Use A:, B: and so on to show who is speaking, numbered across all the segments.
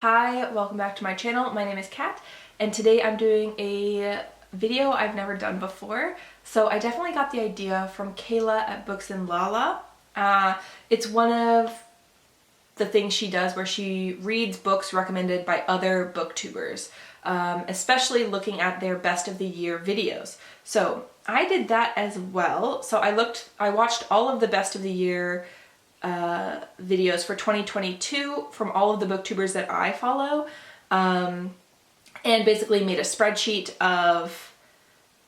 A: Hi, welcome back to my channel. My name is Kat, and today I'm doing a video I've never done before. So I definitely got the idea from Kayla at Books and Lala. It's one of the things she does where she reads books recommended by other booktubers, especially looking at their best of the year videos. So I did that as well. So I watched all of the best of the year videos for 2022 from all of the booktubers that I follow, and basically made a spreadsheet of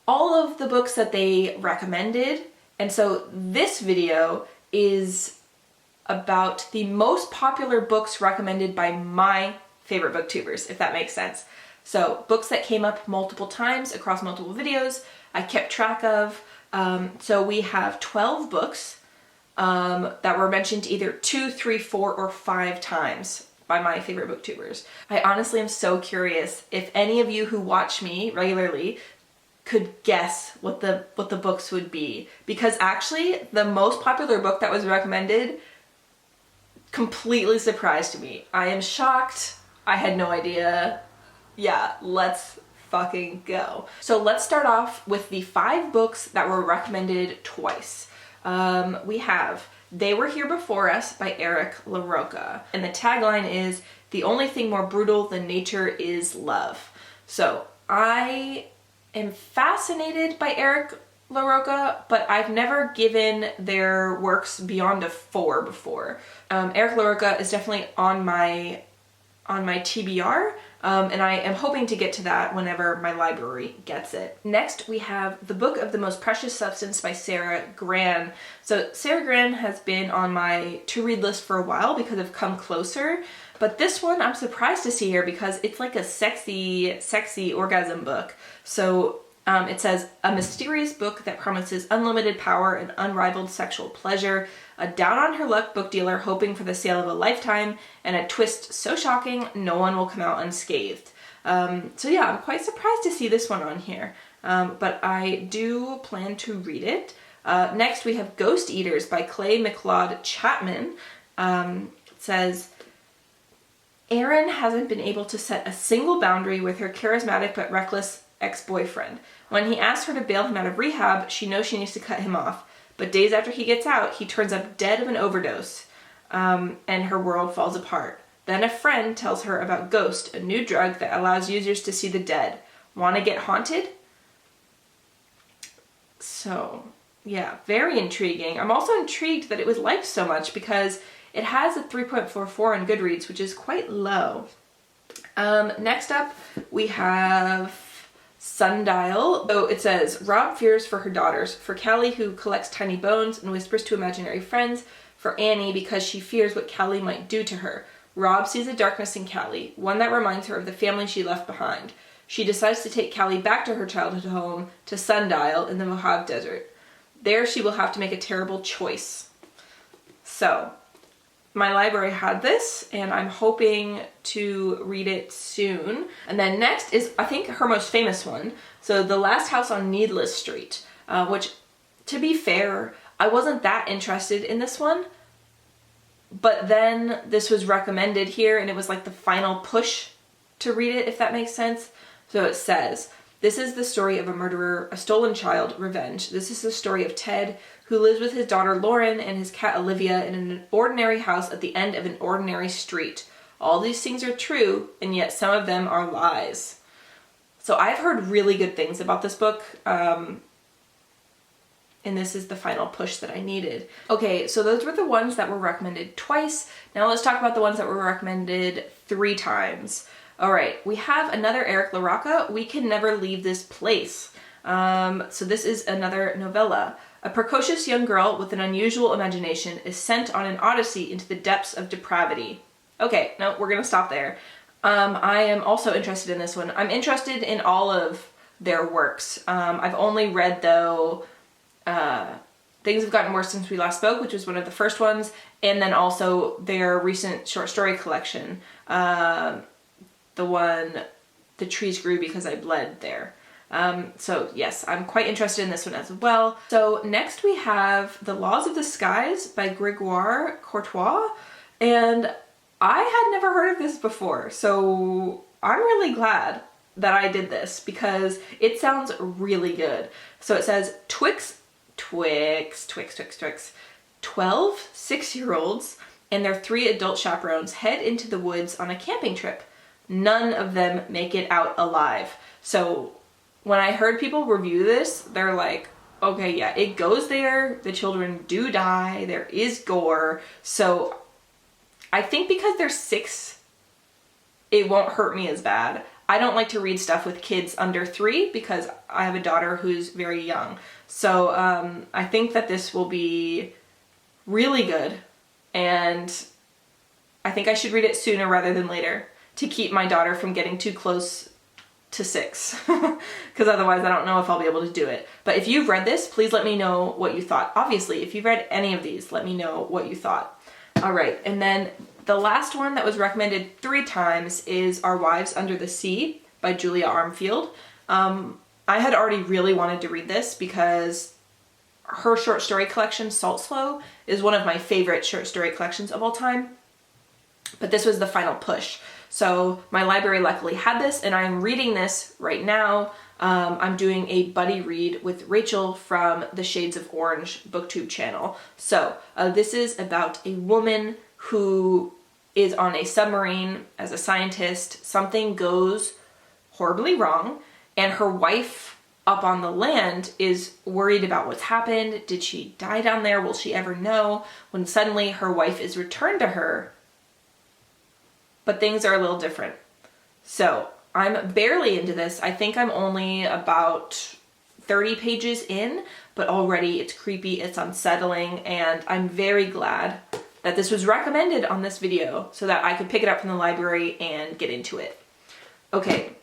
A: all of the books that they recommended. And so this video is about the most popular books recommended by my favorite booktubers, if that makes sense. So books that came up multiple times across multiple videos, I kept track of. So we have 12 books that were mentioned either 2, 3, 4, or 5 times by my favorite booktubers. I honestly am so curious if any of you who watch me regularly could guess what the books would be, because actually the most popular book that was recommended completely surprised me. I am shocked. I had no idea. Yeah, let's fucking go. So let's start off with the 5 books that were recommended twice. We have They Were Here Before Us by Eric LaRocca. And the tagline is, "The only thing more brutal than nature is love." So I am fascinated by Eric LaRocca, but I've never given their works beyond a 4 before. Eric LaRocca is definitely on my TBR, and I am hoping to get to that whenever my library gets it. Next, we have The Book of the Most Precious Substance by Sarah Gran. So Sarah Gran has been on my to-read list for a while because of Come Closer, but this one I'm surprised to see here because it's like a sexy orgasm book. So it says, "A mysterious book that promises unlimited power and unrivaled sexual pleasure, a down-on-her-luck book dealer hoping for the sale of a lifetime, and a twist so shocking no one will come out unscathed." So yeah, I'm quite surprised to see this one on here, but I do plan to read it. Next, we have Ghost Eaters by Clay McLeod Chapman. It says, "Erin hasn't been able to set a single boundary with her charismatic but reckless ex-boyfriend. When he asks her to bail him out of rehab, she knows she needs to cut him off. But days after he gets out, he turns up dead of an overdose, and her world falls apart. Then a friend tells her about Ghost, a new drug that allows users to see the dead. Want to get haunted?" So, yeah, very intriguing. I'm also intrigued that it was liked so much because it has a 3.44 on Goodreads, which is quite low. Next up, we have Sundial. So it says, "Rob fears for her daughters, for Callie who collects tiny bones and whispers to imaginary friends, for Annie because she fears what Callie might do to her. Rob sees a darkness in Callie, one that reminds her of the family she left behind. She decides to take Callie back to her childhood home, to Sundial in the Mojave Desert. There she will have to make a terrible choice." So my library had this, and I'm hoping to read it soon. And then next is, I think, her most famous one. So The Last House on Needless Street, which, to be fair, I wasn't that interested in this one. But then this was recommended here, and it was like the final push to read it, if that makes sense. So it says, "This is the story of a murderer, a stolen child, revenge. This is the story of Ted, who lives with his daughter Lauren and his cat Olivia in an ordinary house at the end of an ordinary street. All these things are true, and yet some of them are lies." So I've heard really good things about this book, and this is the final push that I needed. Okay, so those were the ones that were recommended twice. Now let's talk about the ones that were recommended 3 times. All right, we have another Eric LaRocca, "We Can Never Leave This Place." So this is another novella. "A precocious young girl with an unusual imagination is sent on an odyssey into the depths of depravity." Okay, no, we're gonna stop there. I am also interested in this one. I'm interested in all of their works. I've only read, though, Things Have Gotten Worse Since We Last Spoke, which was one of the first ones, and then also their recent short story collection, the one, "The Trees Grew Because I Bled There." So yes, I'm quite interested in this one as well. So next we have The Laws of the Skies by Gregoire Courtois, and I had never heard of this before, so I'm really glad that I did this because it sounds really good. So it says 12 6-year-olds and their 3 adult chaperones head into the woods on a camping trip. None of them make it out alive. So when I heard people review this, they're like, okay, yeah, it goes there. The children do die. There is gore. So I think because they're 6, it won't hurt me as bad. I don't like to read stuff with kids under 3 because I have a daughter who's very young. So I think that this will be really good, and I think I should read it sooner rather than later to keep my daughter from getting too close to 6, because otherwise I don't know if I'll be able to do it. But if you've read this, please let me know what you thought. Obviously, if you've read any of these, let me know what you thought. All right, and then the last one that was recommended 3 times is Our Wives Under the Sea by Julia Armfield. I had already really wanted to read this because her short story collection, Salt Slow, is one of my favorite short story collections of all time. But this was the final push. So my library luckily had this, and I'm reading this right now. I'm doing a buddy read with Rachel from the Shades of Orange Booktube channel. So this is about a woman who is on a submarine as a scientist. Something goes horribly wrong, and her wife up on the land is worried about what's happened. Did she die down there? Will she ever know? When suddenly her wife is returned to her, but things are a little different. So I'm barely into this. I think I'm only about 30 pages in, but already it's creepy, it's unsettling, and I'm very glad that this was recommended on this video so that I could pick it up from the library and get into it. Okay,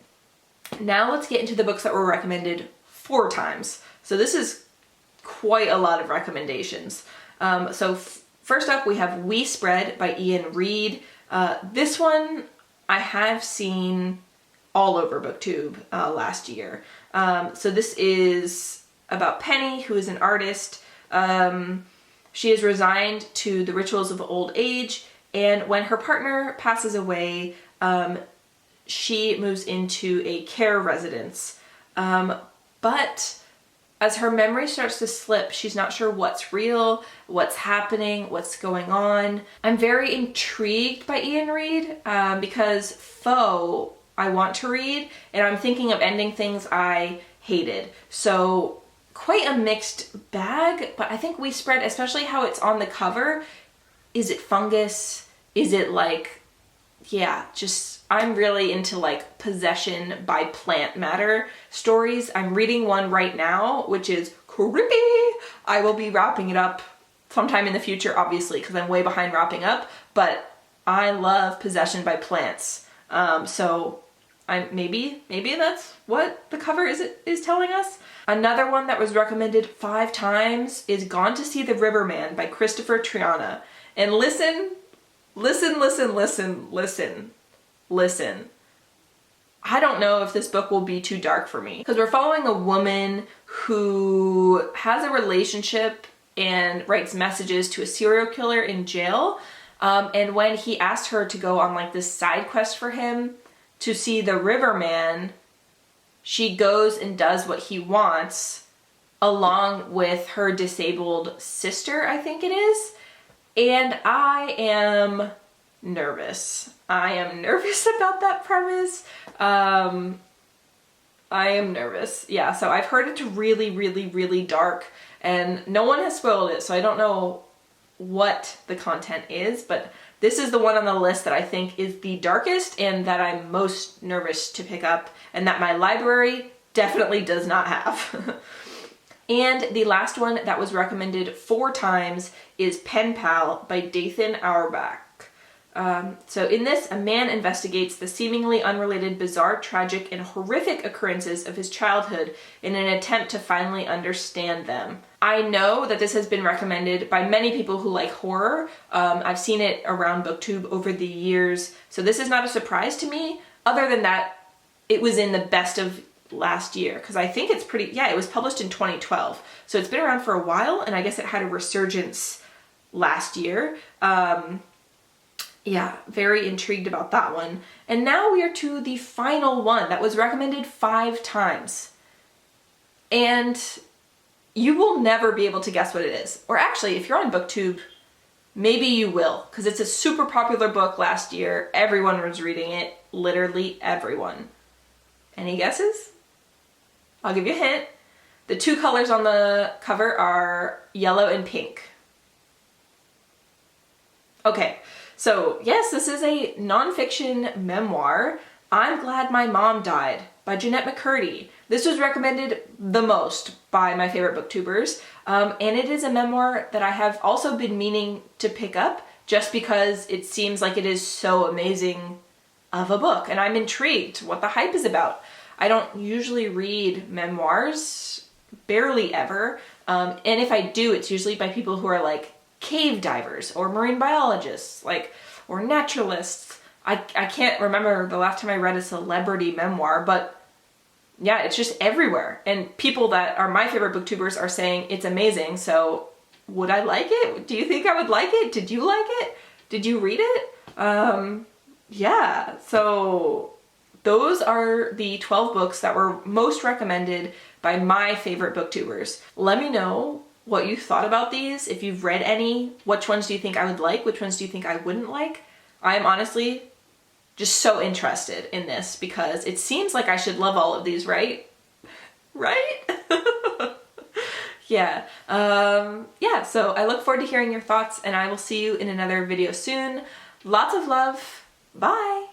A: now let's get into the books that were recommended 4 times. So this is quite a lot of recommendations. First up we have We Spread by Ian Reid. This one I have seen all over BookTube last year. So this is about Penny, who is an artist. She is resigned to the rituals of old age, and when her partner passes away, she moves into a care residence. But as her memory starts to slip, she's not sure what's real, what's happening, what's going on. I'm very intrigued by Ian Reid because Foe I want to read, and I'm thinking of ending things I hated. So quite a mixed bag, but I think We Spread, especially how it's on the cover, is it fungus? Is it like, yeah, just, I'm really into like possession by plant matter stories. I'm reading one right now, which is creepy. I will be wrapping it up sometime in the future, obviously, because I'm way behind wrapping up, but I love possession by plants. So maybe that's what the cover is telling us. Another one that was recommended 5 times is Gone to See the Riverman by Christopher Triana. And listen. I don't know if this book will be too dark for me, because we're following a woman who has a relationship and writes messages to a serial killer in jail. And when he asked her to go on like this side quest for him to see the Riverman, she goes and does what he wants along with her disabled sister, I think it is. And I am nervous. I am nervous about that premise. I am nervous. Yeah, so I've heard it's really dark, and no one has spoiled it, so I don't know what the content is, but this is the one on the list that I think is the darkest and that I'm most nervous to pick up, and that my library definitely does not have. And the last one that was recommended 4 times is Pen Pal by Dathan Auerbach. So in this, a man investigates the seemingly unrelated, bizarre, tragic, and horrific occurrences of his childhood in an attempt to finally understand them. I know that this has been recommended by many people who like horror. I've seen it around BookTube over the years, so this is not a surprise to me. Other than that, it was in the best of last year, because I think it's pretty, yeah, it was published in 2012. So it's been around for a while, and I guess it had a resurgence last year. Yeah, very intrigued about that one. And now we are to the final one that was recommended 5 times. And you will never be able to guess what it is. Or actually, if you're on BookTube, maybe you will, because it's a super popular book last year. Everyone was reading it, literally everyone. Any guesses? I'll give you a hint. The 2 colors on the cover are yellow and pink. Okay, so yes, this is a nonfiction memoir, I'm Glad My Mom Died by Jeanette McCurdy. This was recommended the most by my favorite booktubers, and it is a memoir that I have also been meaning to pick up just because it seems like it is so amazing of a book, and I'm intrigued what the hype is about. I don't usually read memoirs, barely ever, and if I do, it's usually by people who are like cave divers or marine biologists, or naturalists. I can't remember the last time I read a celebrity memoir, but yeah, it's just everywhere. And people that are my favorite booktubers are saying it's amazing, so would I like it? Do you think I would like it? Did you like it? Did you read it? Yeah, so those are the 12 books that were most recommended by my favorite booktubers. Let me know what you thought about these, if you've read any, which ones do you think I would like, which ones do you think I wouldn't like? I'm honestly just so interested in this because it seems like I should love all of these, right? Right? Yeah. Yeah, so I look forward to hearing your thoughts and I will see you in another video soon. Lots of love. Bye.